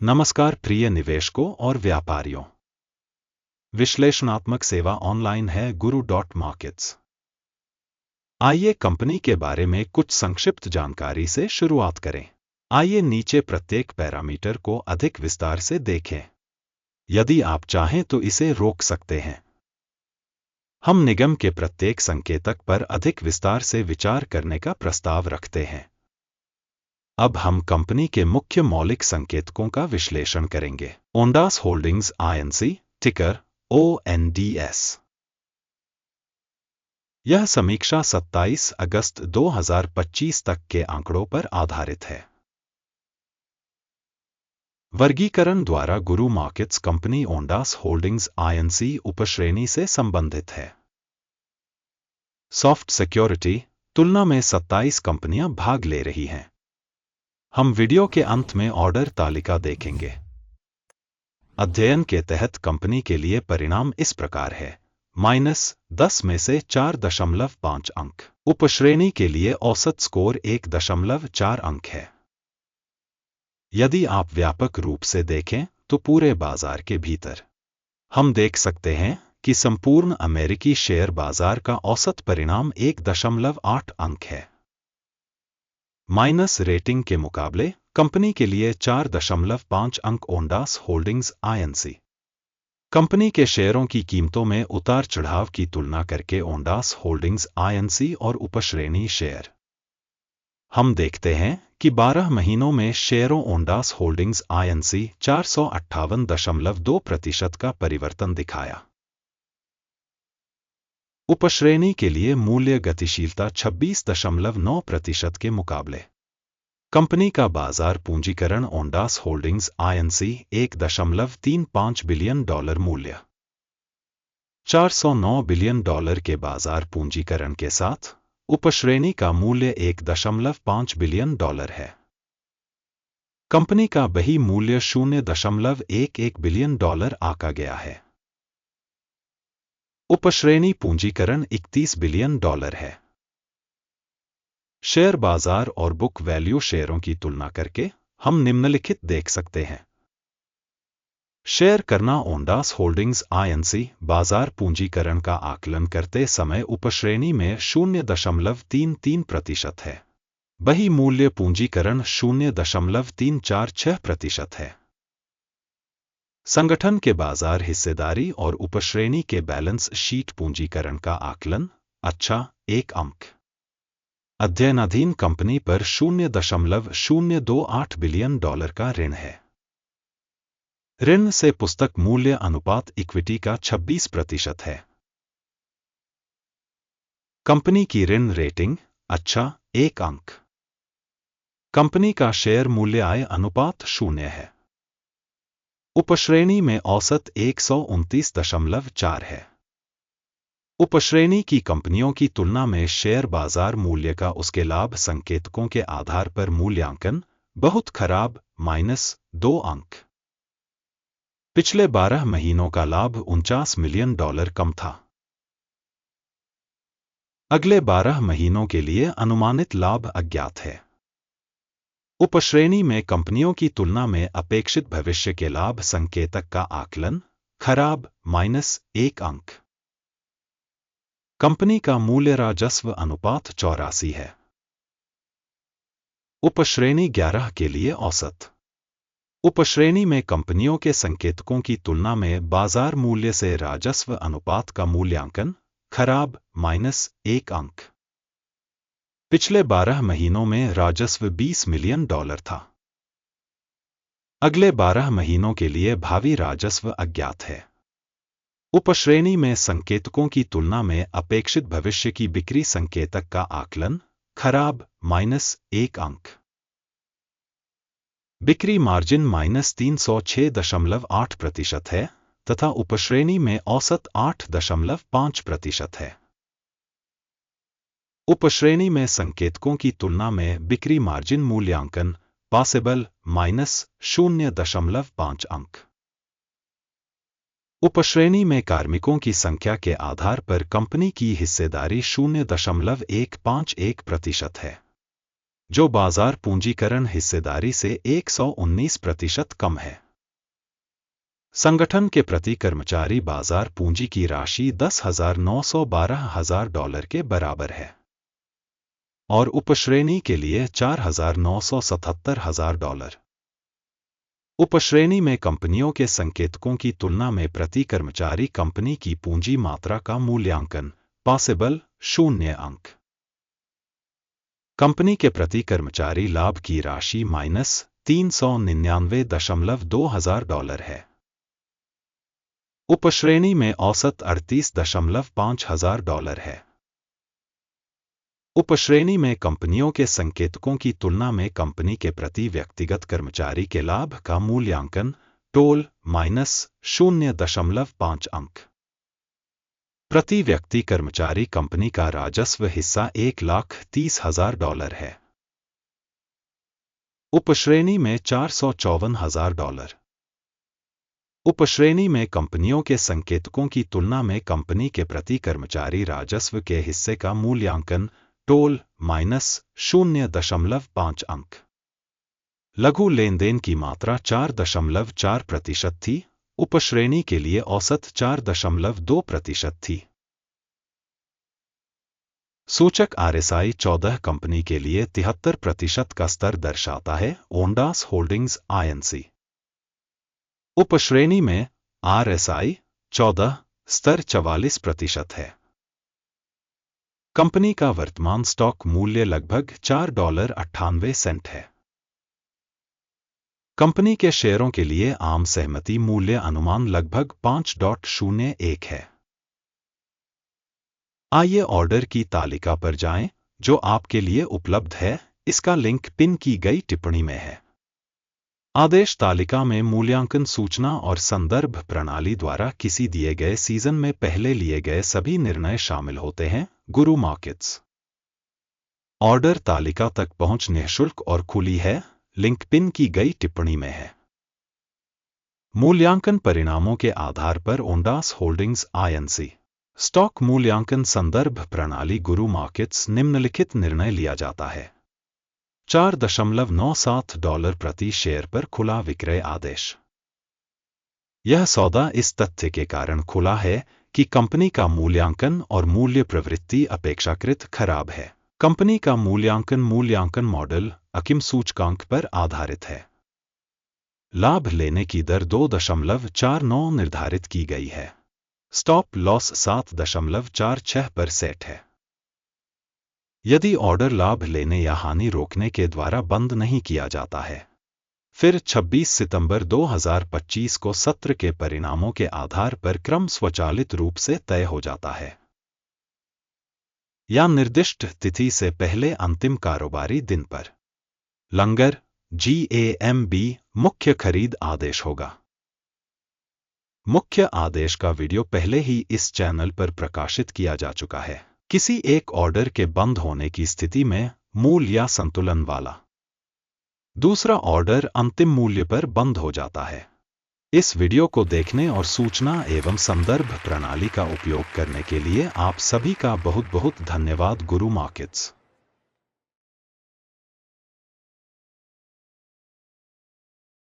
नमस्कार प्रिय निवेशकों और व्यापारियों। विश्लेषणात्मक सेवा ऑनलाइन है guru.markets। आइए कंपनी के बारे में कुछ संक्षिप्त जानकारी से शुरुआत करें। आइए नीचे प्रत्येक पैरामीटर को अधिक विस्तार से देखें। यदि आप चाहें तो इसे रोक सकते हैं। हम निगम के प्रत्येक संकेतक पर अधिक विस्तार से विचार करने का प्रस्ताव रखते हैं। अब हम कंपनी के मुख्य मौलिक संकेतकों का विश्लेषण करेंगे। ओंडास होल्डिंग्स INC, टिकर ONDS। यह समीक्षा 27 अगस्त 2025 तक के आंकड़ों पर आधारित है। वर्गीकरण द्वारा गुरु मार्केट्स कंपनी ओंडास होल्डिंग्स INC उपश्रेणी से संबंधित है। सॉफ्ट सिक्योरिटी तुलना में 27 कंपनियां भाग ले रही हैं। हम वीडियो के अंत में ऑर्डर तालिका देखेंगे। अध्ययन के तहत कंपनी के लिए परिणाम इस प्रकार है: -10 में से 4.5 अंक। उपश्रेणी के लिए औसत स्कोर 1.4 अंक है। यदि आप व्यापक रूप से देखें तो पूरे बाजार के भीतर हम देख सकते हैं कि संपूर्ण अमेरिकी शेयर बाजार का औसत परिणाम 1.8 अंक है। माइनस रेटिंग के मुकाबले कंपनी के लिए 4.5 अंक ओंडास होल्डिंग्स INC। कंपनी के शेयरों की कीमतों में उतार चढ़ाव की तुलना करके ओंडास होल्डिंग्स INC और उपश्रेणी शेयर। हम देखते हैं कि 12 महीनों में शेयरों ओंडास होल्डिंग्स INC 458.2% का परिवर्तन दिखाया। उपश्रेणी के लिए मूल्य गतिशीलता 26.9% के मुकाबले। कंपनी का बाजार पूंजीकरण ओंडास होल्डिंग्स INC $1.35 बिलियन मूल्य। $409 बिलियन के बाजार पूंजीकरण के साथ उपश्रेणी का मूल्य $1.5 बिलियन है। कंपनी का बही मूल्य $0.11 बिलियन आका गया है। उपश्रेणी पूंजीकरण $31 बिलियन है। शेयर बाजार और बुक वैल्यू शेयरों की तुलना करके हम निम्नलिखित देख सकते हैं। शेयर करना ओंडास होल्डिंग्स INC बाजार पूंजीकरण का आकलन करते समय उपश्रेणी में 0.33% है। बही मूल्य पूंजीकरण 0.346% है। संगठन के बाजार हिस्सेदारी और उपश्रेणी के बैलेंस शीट पूंजीकरण का आकलन अच्छा 1 अंक। अध्ययनाधीन कंपनी पर $0.028 बिलियन का ऋण है। ऋण से पुस्तक मूल्य अनुपात इक्विटी का 26% है। कंपनी की ऋण रेटिंग अच्छा 1 अंक। कंपनी का शेयर मूल्य आय अनुपात 0 है। उपश्रेणी में औसत 129.4 है। उपश्रेणी की कंपनियों की तुलना में शेयर बाजार मूल्य का उसके लाभ संकेतकों के आधार पर मूल्यांकन बहुत खराब -2 अंक। पिछले 12 महीनों का लाभ $49 मिलियन कम था। अगले 12 महीनों के लिए अनुमानित लाभ अज्ञात है। उपश्रेणी में कंपनियों की तुलना में अपेक्षित भविष्य के लाभ संकेतक का आकलन खराब -1 अंक। कंपनी का मूल्य राजस्व अनुपात 84 है। उपश्रेणी 11 के लिए औसत। उपश्रेणी में कंपनियों के संकेतकों की तुलना में बाजार मूल्य से राजस्व अनुपात का मूल्यांकन खराब -1 अंक। पिछले 12 महीनों में राजस्व $20 मिलियन था। अगले 12 महीनों के लिए भावी राजस्व अज्ञात है। उपश्रेणी में संकेतकों की तुलना में अपेक्षित भविष्य की बिक्री संकेतक का आकलन खराब -1 अंक। बिक्री मार्जिन -306.8% है तथा उपश्रेणी में औसत 8.5% है। उपश्रेणी में संकेतकों की तुलना में बिक्री मार्जिन मूल्यांकन पॉसिबल -0.5 अंक। उपश्रेणी में कार्मिकों की संख्या के आधार पर कंपनी की हिस्सेदारी 0.151% है। जो बाजार पूंजीकरण हिस्सेदारी से 119% कम है। संगठन के प्रति कर्मचारी बाजार पूंजी की राशि $10,912,000 के बराबर है और उपश्रेणी के लिए $4,977,000। उपश्रेणी में कंपनियों के संकेतकों की तुलना में प्रति कर्मचारी कंपनी की पूंजी मात्रा का मूल्यांकन पॉसिबल 0 अंक। कंपनी के प्रति कर्मचारी लाभ की राशि $399,200 है। उपश्रेणी में औसत $38,500 है। उपश्रेणी में कंपनियों के संकेतकों की तुलना में कंपनी के प्रति व्यक्तिगत कर्मचारी के लाभ का मूल्यांकन टोल -0.5 अंक। प्रति व्यक्ति कर्मचारी कंपनी का राजस्व हिस्सा $1,30,000 है। उपश्रेणी में $454,000। उपश्रेणी में कंपनियों के संकेतकों की तुलना में कंपनी के प्रति कर्मचारी राजस्व के हिस्से का मूल्यांकन टोल -0.5 अंक। लघु लेनदेन की मात्रा 4.4% थी। उपश्रेणी के लिए औसत 4.2% थी। सूचक RSI 14 कंपनी के लिए 73% का स्तर दर्शाता है। ओंडास होल्डिंग्स INC। उपश्रेणी में RSI 14 स्तर 44% है। कंपनी का वर्तमान स्टॉक मूल्य लगभग $4.98 है। कंपनी के शेयरों के लिए आम सहमति मूल्य अनुमान लगभग 5.01 है। आइए ऑर्डर की तालिका पर जाएं, जो आपके लिए उपलब्ध है। इसका लिंक पिन की गई टिप्पणी में है। आदेश तालिका में मूल्यांकन सूचना और संदर्भ प्रणाली द्वारा किसी दिए गए सीजन में पहले लिए गए सभी निर्णय शामिल होते हैं। गुरु मार्केट्स। ऑर्डर तालिका तक पहुंच निःशुल्क और खुली है। लिंक पिन की गई टिप्पणी में है। मूल्यांकन परिणामों के आधार पर ओंडास होल्डिंग्स INC स्टॉक मूल्यांकन संदर्भ प्रणाली गुरु मार्केट्स निम्नलिखित निर्णय लिया जाता है। $4.97 प्रति शेयर पर खुला विक्रय आदेश। यह सौदा इस तथ्य के कारण खुला है कि कंपनी का मूल्यांकन और मूल्य प्रवृत्ति अपेक्षाकृत खराब है। कंपनी का मूल्यांकन मॉडल अकिम सूचकांक पर आधारित है। लाभ लेने की दर 2.49 निर्धारित की गई है। स्टॉप लॉस 7.46 पर सेट है। यदि ऑर्डर लाभ लेने या हानि रोकने के द्वारा बंद नहीं किया जाता है, फिर 26 सितंबर 2025 को सत्र के परिणामों के आधार पर क्रम स्वचालित रूप से तय हो जाता है या निर्दिष्ट तिथि से पहले अंतिम कारोबारी दिन पर। लंगर GAMB मुख्य खरीद आदेश होगा। मुख्य आदेश का वीडियो पहले ही इस चैनल पर प्रकाशित किया जा चुका है। किसी एक ऑर्डर के बंद होने की स्थिति में मूल्य या संतुलन वाला दूसरा ऑर्डर अंतिम मूल्य पर बंद हो जाता है। इस वीडियो को देखने और सूचना एवं संदर्भ प्रणाली का उपयोग करने के लिए आप सभी का बहुत बहुत धन्यवाद। गुरु मार्केट्स।